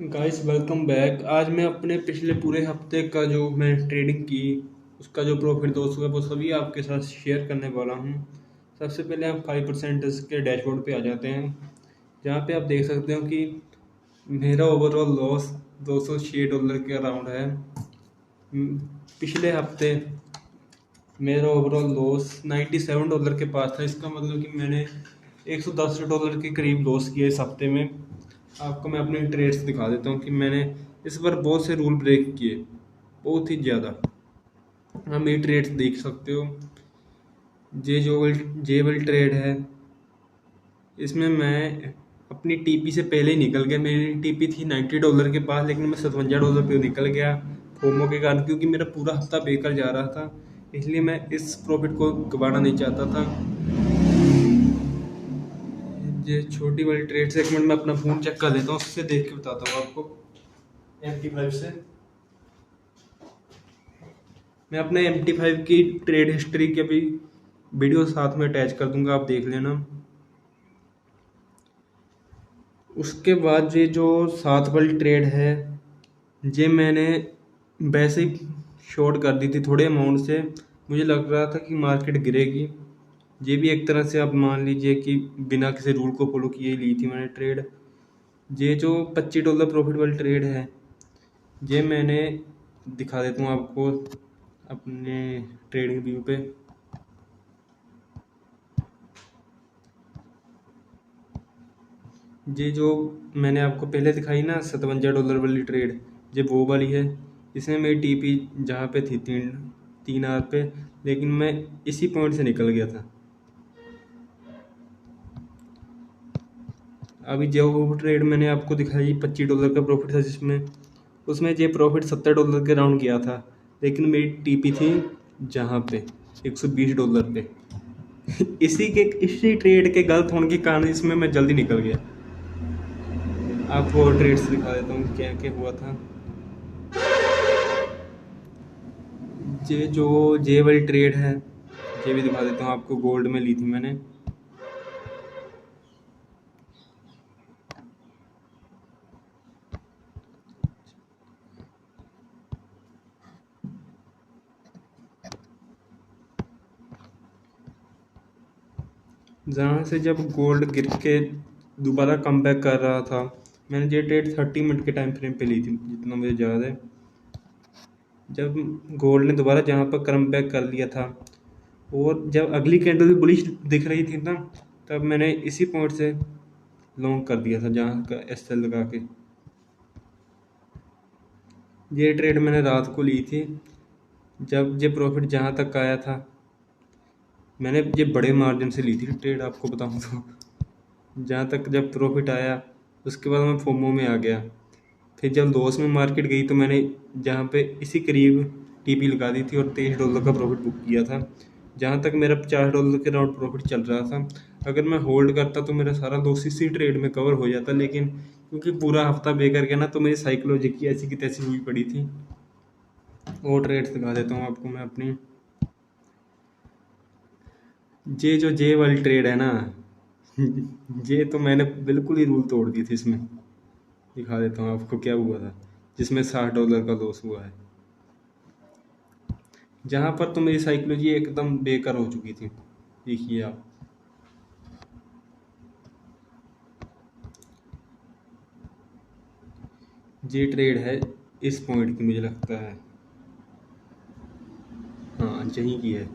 Guys welcome back. आज मैं अपने पिछले पूरे हफ्ते का जो मैं ट्रेडिंग की उसका जो प्रॉफिट लॉस हुआ वो सभी आपके साथ शेयर करने वाला हूँ। सबसे पहले हम 5% के डैशबोर्ड पे आ जाते हैं, जहाँ पे आप देख सकते हो कि मेरा ओवरऑल लॉस $206 के अराउंड है। पिछले हफ्ते मेरा ओवरऑल लॉस $97 के पास था। इसका मतलब कि मैंने $110 के करीब लॉस किया इस हफ्ते में। आपको मैं अपने ट्रेड्स दिखा देता हूँ कि मैंने इस बार बहुत से रूल ब्रेक किए, बहुत ही ज़्यादा। हम ये ट्रेड्स देख सकते हो। जेबल ट्रेड है, इसमें मैं अपनी टीपी से पहले ही निकल गया। मेरी टीपी थी $90 के पास, लेकिन मैं $57 पे निकल गया फोमो के कारण, क्योंकि मेरा पूरा हफ्ता बेकार जा रहा था। इसलिए मैं इस प्रॉफिट को गंवाना नहीं चाहता था। ये छोटी वाली ट्रेड से एक मिनट में अपना फ़ोन चेक कर लेता हूँ, उससे देख के बताता हूँ आपको। MT5 से मैं अपने MT5 की ट्रेड हिस्ट्री के भी वीडियो साथ में अटैच कर दूंगा, आप देख लेना। उसके बाद ये जो 7 वाली ट्रेड है, ये मैंने बेसिक शॉर्ट कर दी थी थोड़े अमाउंट से। मुझे लग रहा था कि मार्केट गिरेगी। ये भी एक तरह से आप मान लीजिए कि बिना किसी रूल को फॉलो किए ही ली थी मैंने ट्रेड। ये जो $25 प्रॉफिट वाली ट्रेड है, ये मैंने दिखा देता हूँ आपको अपने ट्रेडिंग व्यू पे। ये जो मैंने आपको पहले दिखाई ना $57 वाली ट्रेड, ये वो वाली है। इसमें मेरी टीपी जहाँ पे थी 3 आवर पे, लेकिन मैं इसी पॉइंट से निकल गया था। अभी जो ट्रेड मैंने आपको दिखाई $25 का प्रॉफिट था, जिसमें उसमें ये प्रॉफिट $70 के राउंड किया था, लेकिन मेरी टीपी थी जहाँ पे $120 पे। इसी ट्रेड के गलत होने के कारण इसमें मैं जल्दी निकल गया। आपको ट्रेड्स दिखा देता हूँ क्या क्या हुआ था। ये जो जे वाली ट्रेड है, ये भी दिखा देता हूँ आपको। गोल्ड में ली थी मैंने। जहाँ से जब गोल्ड गिर के दोबारा कम बैक कर रहा था, मैंने ये ट्रेड 30 मिनट के टाइम फ्रेम पे ली थी, जितना मुझे याद है। जब गोल्ड ने दोबारा जहाँ पर कम बैक कर लिया था, और जब अगली कैंडल भी बुलिश दिख रही थी ना, तब मैंने इसी पॉइंट से लॉन्ग कर दिया था, जहाँ का SL लगा के। ये ट्रेड मैंने रात को ली थी, जब ये प्रॉफिट जहाँ तक आया था। मैंने ये बड़े मार्जिन से ली थी ट्रेड, आपको बताऊँ तो। जहाँ तक जब प्रॉफिट आया, उसके बाद मैं फोमो में आ गया। फिर जब लॉस में मार्केट गई, तो मैंने जहाँ पे इसी करीब टीपी लगा दी थी और $23 का प्रॉफिट बुक किया था। जहाँ तक मेरा $50 के राउंड प्रॉफिट चल रहा था। अगर मैं होल्ड करता तो मेरा सारा लॉस इसी ट्रेड में कवर हो जाता, लेकिन क्योंकि पूरा हफ्ता बेकार गया ना, तो मेरी साइकोलॉजी की ऐसी की तैसी हुई पड़ी थी। और ट्रेड्स दिखा देता हूँ आपको मैं अपनी। जे वाली ट्रेड है ना, ये तो मैंने बिल्कुल ही रूल तोड़ दी थी इसमें। दिखा देता हूँ आपको क्या हुआ था, जिसमें $60 का लॉस हुआ है। जहाँ पर तो मेरी साइकोलॉजी एकदम बेकार हो चुकी थी। देखिए आप, ये ट्रेड है इस पॉइंट की, मुझे लगता है। हाँ, यहीं की है।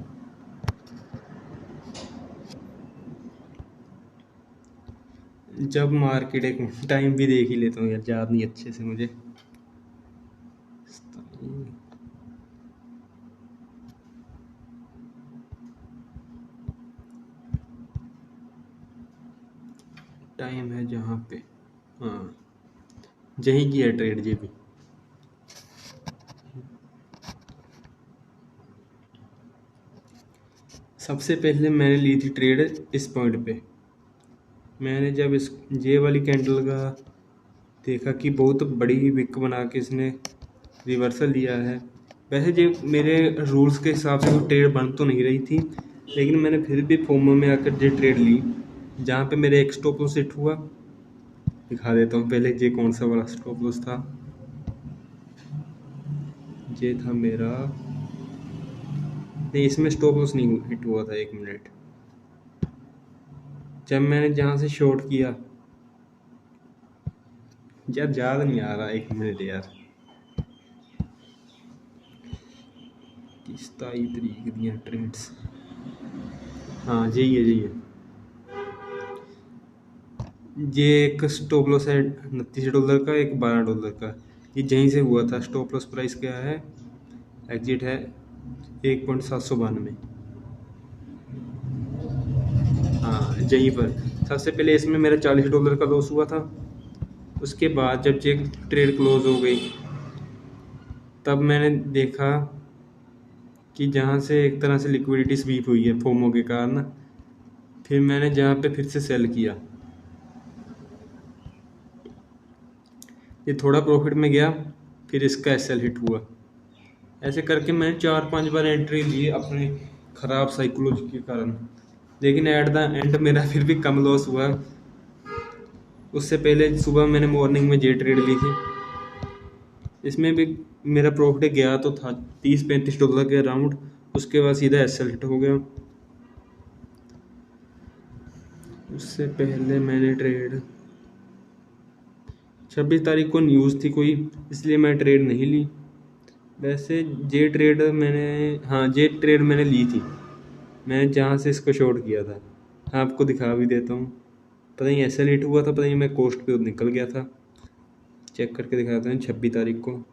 जब मार्केट, एक टाइम भी देख ही लेता हूँ यार, याद नहीं अच्छे से मुझे। टाइम है जहाँ पे, हाँ यहीं की है ट्रेड ये भी। सबसे पहले मैंने ली थी ट्रेड इस पॉइंट पे। मैंने जब इस ये वाली कैंडल का देखा कि बहुत बड़ी विक बना के इसने रिवर्सल लिया है। वैसे जो मेरे रूल्स के हिसाब से वो ट्रेड बन तो नहीं रही थी, लेकिन मैंने फिर भी फोमो में आकर ये ट्रेड ली, जहाँ पे मेरे एक स्टॉप लॉस हिट हुआ। दिखा देता हूँ पहले ये कौन सा वाला स्टॉप लॉस था। ये था मेरा, नहीं इसमें स्टॉप लॉस नहीं हिट हुआ था। 1 मिनट, जब मैंने जहाँ से शॉर्ट किया, यार याद नहीं आ रहा, 1 मिनट यार, 27 तारीख दिया ट्रेड्स, हाँ यही है। ये एक स्टॉप लॉस है $29 का, एक $12 का। ये यहीं से हुआ था। स्टॉप लॉस प्राइस क्या है, एग्जिट है 1.792। हाँ यहीं पर सबसे पहले इसमें मेरा $40 का लॉस हुआ था। उसके बाद जब ये ट्रेड क्लोज हो गई, तब मैंने देखा कि जहाँ से एक तरह से लिक्विडिटी स्वीप हुई है फोमो के कारण, फिर मैंने जहाँ पे फिर से सेल किया। ये थोड़ा प्रॉफिट में गया, फिर इसका एसएल हिट हुआ। ऐसे करके मैंने 4-5 बार एंट्री ली अपने ख़राब साइकोलॉजी के कारण, लेकिन एट द एंड मेरा फिर भी कम लॉस हुआ। उससे पहले सुबह मैंने मॉर्निंग में जे ट्रेड ली थी, इसमें भी मेरा प्रॉफिट गया तो था $30-35 के अराउंड। उसके बाद सीधा एसएल हिट हो गया। उससे पहले मैंने ट्रेड 26 तारीख को न्यूज़ थी कोई, इसलिए मैं ट्रेड नहीं ली। वैसे जे ट्रेड मैंने, हाँ जे ट्रेड मैंने ली थी, मैंने जहाँ से इसको शॉर्ट किया था। आपको दिखा भी देता हूँ, पता नहीं एसएल हिट हुआ था, पता नहीं मैं कोस्ट पे निकल गया था। चेक करके दिखाता हूँ 26 तारीख को।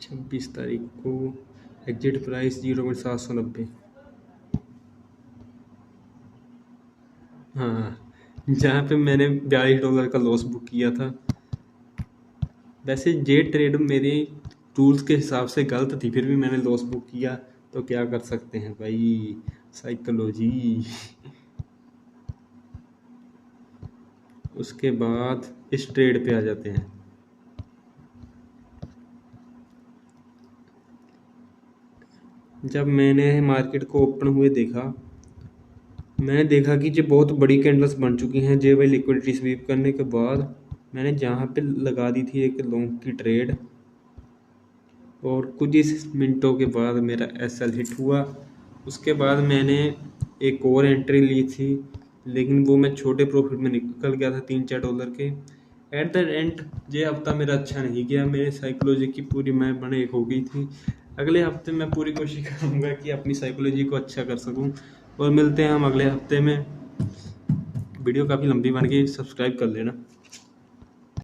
छब्बीस तारीख को एग्जिट प्राइस 0.790। हाँ, जहाँ पे मैंने $42 का लॉस बुक किया था। वैसे ये ट्रेड मेरे रूल्स के हिसाब से गलत थी, फिर भी मैंने लॉस बुक किया, तो क्या कर सकते हैं भाई, साइकोलॉजी। उसके बाद इस ट्रेड पे आ जाते हैं। जब मैंने मार्केट को ओपन हुए देखा, मैंने देखा कि ये बहुत बड़ी कैंडल्स बन चुकी हैं। जे वाई लिक्विडिटी स्वीप करने के बाद मैंने जहाँ पे लगा दी थी एक लॉन्ग की ट्रेड, और कुछ ही मिनटों के बाद मेरा एसएल हिट हुआ। उसके बाद मैंने एक और एंट्री ली थी, लेकिन वो मैं छोटे प्रॉफिट में निकल गया था $3-4 के। एट द एंड ये हफ्ता मेरा अच्छा नहीं गया, मेरे साइकोलॉजी की पूरी मैं बने हो गई थी। अगले हफ्ते मैं पूरी कोशिश करूँगा कि अपनी साइकोलॉजी को अच्छा कर सकूँ, और मिलते हैं हम अगले हफ्ते में। वीडियो काफ़ी लंबी बन गई, सब्सक्राइब कर लेना।